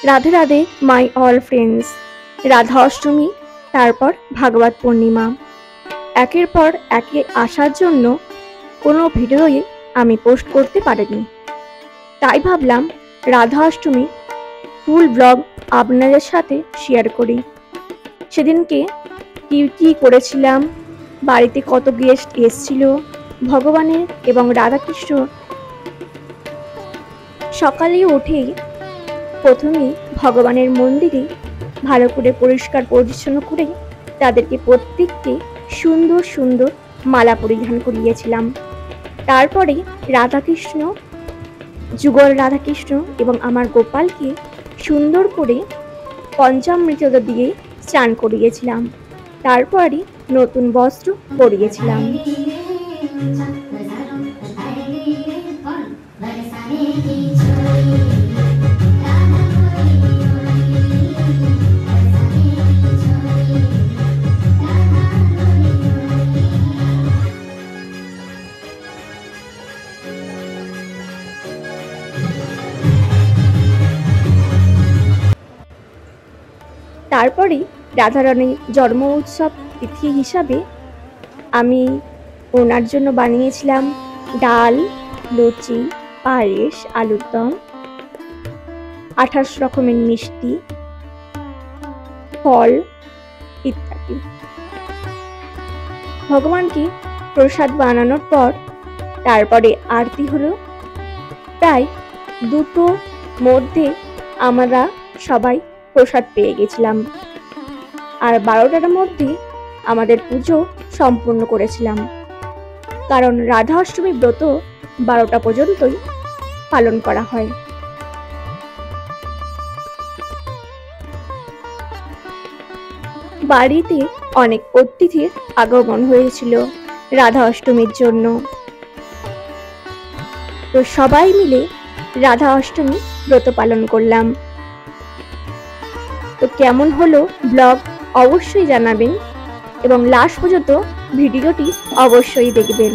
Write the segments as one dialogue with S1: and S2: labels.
S1: Radhe Radhe my all friends. Radha Ashtami, তারপর ভাগবত পূর্ণিমা, একের পর একে আসার জন্য কোনো ভিডিওই আমি পোস্ট করতে পারিনি। তাই ভাবলাম রাধা অষ্টমী ফুল ব্লগ আপনাদের সাথে শেয়ার করি। সেদিনকে কি কি করেছিলাম, বাড়িতে কত গেস্ট এসেছিল, ভগবানের এবং রাধাকৃষ্ণ সকালে উঠেই প্রথমেই ভগবানের মন্দিরে ভালো করে পরিষ্কার পরিচ্ছন্ন করে তাদেরকে প্রত্যেককে সুন্দর সুন্দর মালা পরিধান করিয়েছিলাম। তারপরে রাধাকৃষ্ণ, যুগল রাধাকৃষ্ণ এবং আমার গোপালকে সুন্দর করে পঞ্চামৃত দিয়ে স্নান করিয়েছিলাম। তারপরে নতুন বস্ত্র পরিয়েছিলাম। তারপরে রাধারানীর জন্ম উৎসব তিথি হিসাবে আমি ওনার জন্য বানিয়েছিলাম ডাল, লুচি, পায়েস, আলুর দম, 28 রকমের মিষ্টি, ফল ইত্যাদি। ভগবানকে প্রসাদ বানানোর পর তারপরে আরতি হলো। প্রায় 2টোর মধ্যে আমরা সবাই প্রসাদ পেয়ে গেছিলাম, আর 12টার মধ্যে আমাদের পুজো সম্পূর্ণ করেছিলাম। কারণ রাধা অষ্টমী ব্রত 12টা পর্যন্তই পালন করা হয়। বাড়িতে অনেক অতিথির আগমন হয়েছিল রাধা অষ্টমীর জন্য। তো সবাই মিলে রাধা অষ্টমী ব্রত পালন করলাম। তো কেমন হলো ব্লগ অবশ্যই জানাবেন এবং লাস্ট পর্যন্ত ভিডিওটি অবশ্যই দেখবেন।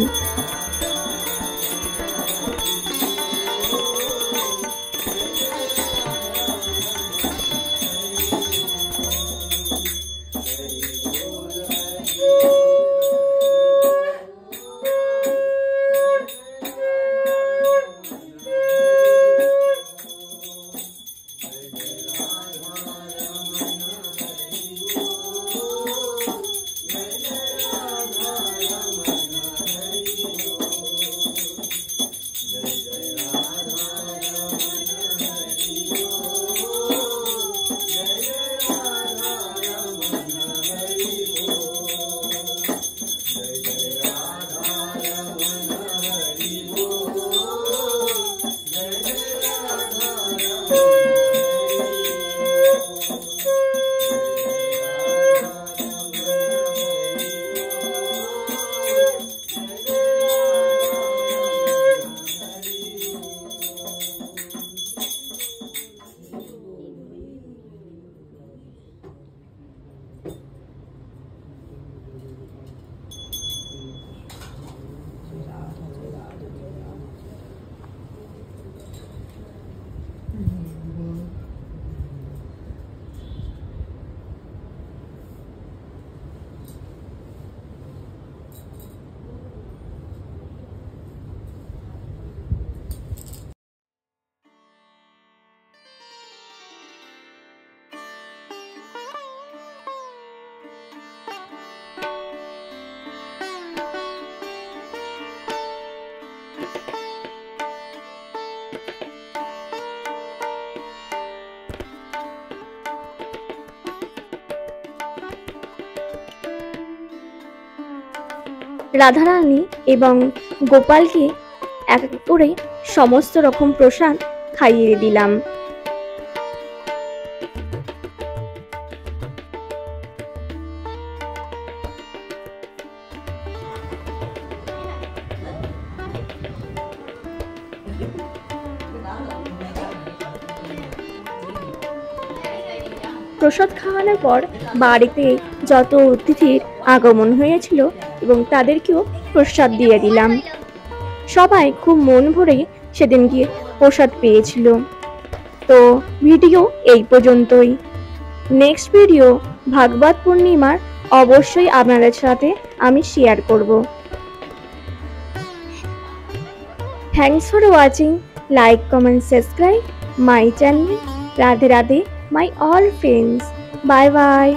S1: রাধারানী এবং গোপালকে এক এক করে সমস্ত রকম প্রসাদ খাইয়ে দিলাম। প্রসাদ খাওয়ানোর পর বাড়িতে যত অতিথির আগমন হয়েছিল এবং তাদেরকেও প্রসাদ দিয়ে দিলাম। সবাই খুব মন ভরে সেদিন গিয়ে প্রসাদ পেয়েছিল। তো ভিডিও এই পর্যন্তই। নেক্সট ভিডিও ভাগবত পূর্ণিমার অবশ্যই আপনাদের সাথে আমি শেয়ার করব। Thanks for watching. Like, comment, subscribe my channel. Radhe Radhe my all friends. Bye bye.